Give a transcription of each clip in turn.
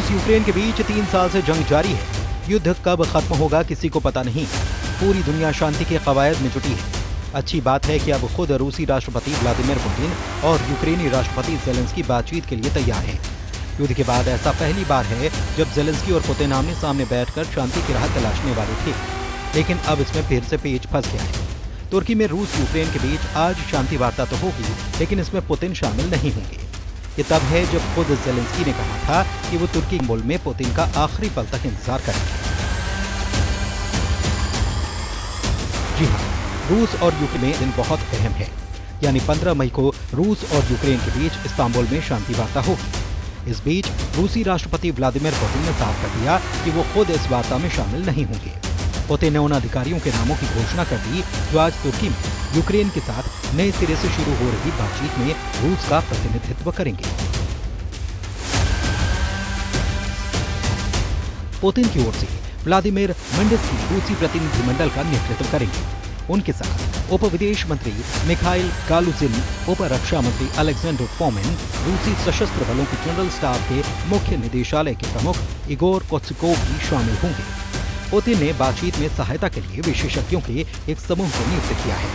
रूस यूक्रेन के बीच 3 साल से जंग जारी है। युद्ध कब खत्म होगा किसी को पता नहीं। पूरी दुनिया शांति के कवायद में जुटी है। अच्छी बात है कि अब खुद रूसी राष्ट्रपति व्लादिमीर पुतिन और यूक्रेनी राष्ट्रपति जेलेंस्की बातचीत के लिए तैयार हैं। युद्ध के बाद ऐसा पहली बार है जब जेलेंस्की और पुतिन आमने सामने बैठकर शांति की राह तलाशने वाले थे, लेकिन अब इसमें फिर से पेच फंस गया है। तुर्की में रूस यूक्रेन के बीच आज शांति वार्ता तो होगी, लेकिन इसमें पुतिन शामिल नहीं होंगे। ये तब है जब खुद जेलेंस्की ने कहा था कि वो तुर्की मुल्क में पुतिन का आखिरी पल तक इंतजार करेंगे। जी हाँ, रूस और यूक्रेन में दिन बहुत अहम है, यानी 15 मई को रूस और यूक्रेन के बीच इस्तांबुल में शांति वार्ता होगी। इस बीच रूसी राष्ट्रपति व्लादिमीर पुतिन ने साफ कर दिया कि वो खुद इस वार्ता में शामिल नहीं होंगे। पुतिन ने उन अधिकारियों के नामों की घोषणा कर दी जो आज तुर्की में यूक्रेन के साथ नए सिरे से शुरू हो रही बातचीत में रूस का प्रतिनिधित्व करेंगे। पुतिन की ओर से व्लादिमीर मेंडेस्की रूसी प्रतिनिधिमंडल का नेतृत्व करेंगे। उनके साथ उप विदेश मंत्री मिखाइल गालुजिन, उप रक्षा मंत्री अलेक्जेंडर फोमिन, रूसी सशस्त्र बलों के जनरल स्टाफ के मुख्य निदेशालय के प्रमुख इगोर कोत्सिकोव भी शामिल होंगे। पुतिन ने बातचीत में सहायता के लिए विशेषज्ञों के एक समूह को नियुक्त किया है।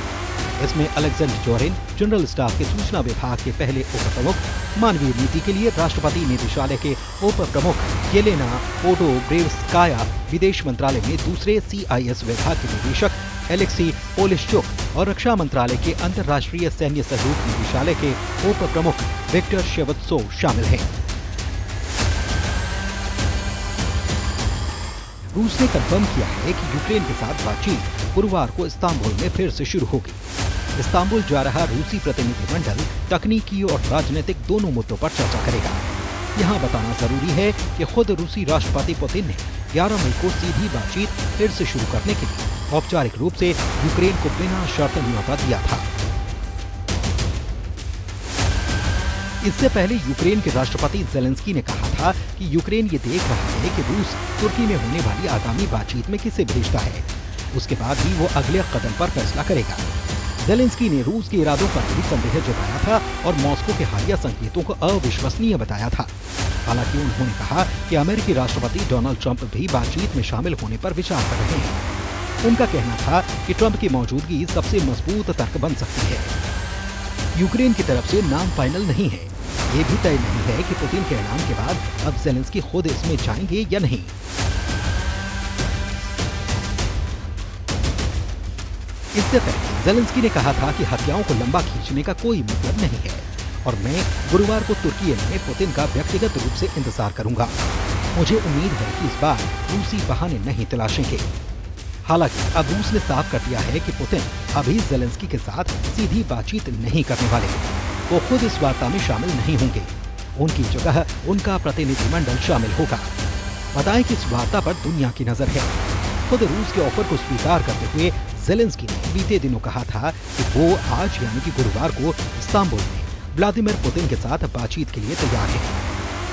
इसमें अलेक्जेंडर जोरिन, जनरल स्टाफ के सूचना विभाग के पहले उप प्रमुख, मानवीय नीति के लिए राष्ट्रपति निदेशालय के उप प्रमुख येलेना पोडोब्रेवस्काया, विदेश मंत्रालय में दूसरे CIS विभाग के निदेशक एलेक्सी पोलिश्चुक और रक्षा मंत्रालय के अंतर्राष्ट्रीय सैन्य सहयोग निदेशालय के उप प्रमुख विक्टर शेवत्सोव शामिल हैं। रूस ने कंफर्म किया है कि यूक्रेन के साथ बातचीत गुरुवार को इस्तांबुल में फिर से शुरू होगी। इस्तांबुल जा रहा रूसी प्रतिनिधिमंडल तकनीकी और राजनीतिक दोनों मुद्दों पर चर्चा करेगा। यहाँ बताना जरूरी है कि खुद रूसी राष्ट्रपति पुतिन ने 11 मई को सीधी बातचीत फिर से शुरू करने के लिए औपचारिक रूप से यूक्रेन को बिना शर्त न्योता दिया था। इससे पहले यूक्रेन के राष्ट्रपति जेलेंस्की ने कहा था कि यूक्रेन ये देख रहा है कि रूस तुर्की में होने वाली आगामी बातचीत में किसे भेजता है। उसके बाद ही वो अगले कदम पर फैसला करेगा। जेलेंस्की ने रूस के इरादों पर भी संदेह जताया था और मॉस्को के हालिया संकेतों को अविश्वसनीय बताया था। हालांकि उन्होंने कहा कि अमेरिकी राष्ट्रपति डोनाल्ड ट्रंप भी बातचीत में शामिल होने पर विचार कर रहे हैं। उनका कहना था कि ट्रंप की मौजूदगी सबसे मजबूत तर्क बन सकती है। यूक्रेन की तरफ से नाम फाइनल नहीं है। ये भी तय नहीं है कि पुतिन के ऐलान के बाद अब जेलेंस्की खुद इसमें जाएंगे या नहीं। इससे पहले जेलेंस्की ने कहा था कि हत्याओं को लंबा खींचने का कोई मतलब नहीं है और मैं गुरुवार को तुर्की में पुतिन का व्यक्तिगत रूप से इंतजार करूंगा। मुझे उम्मीद है कि इस बार रूसी बहाने नहीं तलाशेंगे। हालांकि अब रूस ने साफ कर दिया है कि पुतिन अभी जेलेंस्की के साथ सीधी बातचीत नहीं करने वाले। वो खुद इस वार्ता में शामिल नहीं होंगे। उनकी जगह उनका प्रतिनिधिमंडल शामिल होगा। बताएं कि इस वार्ता पर दुनिया की नजर है। खुद रूस के ऑफर को स्वीकार करते हुए जेलेंस्की ने बीते दिनों कहा था कि वो आज यानी कि गुरुवार को इस्तांबुल में व्लादिमीर पुतिन के साथ बातचीत के लिए तैयार है।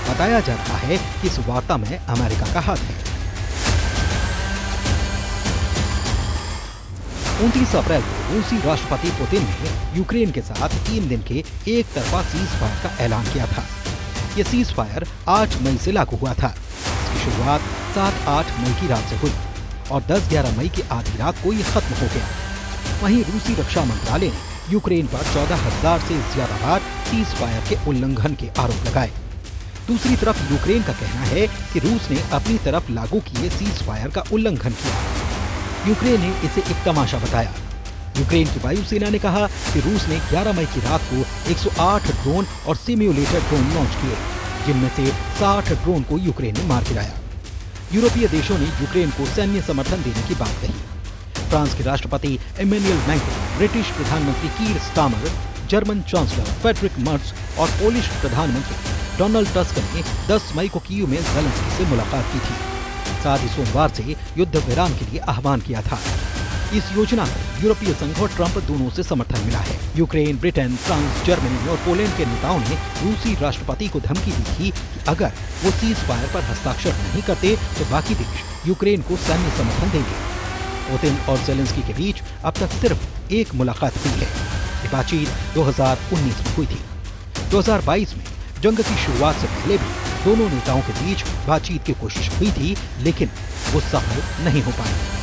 बताया जा रहा है कि इस वार्ता में अमेरिका का हाथ है। 29 अप्रैल को रूसी राष्ट्रपति पुतिन ने यूक्रेन के साथ 3 दिन के एक तरफा सीज फायर का ऐलान किया था। ये सीज फायर 8 मई से लागू हुआ था। इसकी शुरुआत 7-8 मई की रात से हुई और 10-11 मई की आधी रात को ये खत्म हो गया। वहीं रूसी रक्षा मंत्रालय ने यूक्रेन पर 14,000 से ज्यादा बार सीज फायर के उल्लंघन के आरोप लगाए। दूसरी तरफ यूक्रेन का कहना है कि रूस ने अपनी तरफ लागू किए सीज फायर का उल्लंघन किया। यूक्रेन ने इसे एक तमाशा बताया। यूक्रेन की वायुसेना ने कहा कि रूस ने 11 मई की रात को 108 ड्रोन और सिम्युलेटर ड्रोन लॉन्च किए, जिनमें से 60 ड्रोन को यूक्रेन ने मार गिराया। यूरोपीय देशों ने यूक्रेन को सैन्य समर्थन देने की बात कही। फ्रांस के राष्ट्रपति इमैनुएल मैक्रों, ब्रिटिश प्रधानमंत्री Keir Starmer, German chancellor Friedrich Merz और पोलिश प्रधानमंत्री डोनाल्ड टस्क ने 10 मई को कीव में जेलेंस्की से मुलाकात की थी। साथ ही सोमवार से युद्ध विराम के लिए आह्वान किया था। इस योजना को यूरोपीय संघ और ट्रंप दोनों से समर्थन मिला है। यूक्रेन, ब्रिटेन, फ्रांस, जर्मनी और पोलैंड के नेताओं ने रूसी राष्ट्रपति को धमकी दी थी कि अगर वो सीज फायर पर हस्ताक्षर नहीं करते तो बाकी देश यूक्रेन को सैन्य समर्थन देंगे। पुतिन और जेलेंस्की के बीच अब तक सिर्फ एक मुलाकात हुई है। ये बातचीत 2019 में हुई थी। 2022 में जंग की शुरुआत से पहले भी दोनों नेताओं के बीच बातचीत की कोशिश हुई थी, लेकिन वो सफल नहीं हो पाई।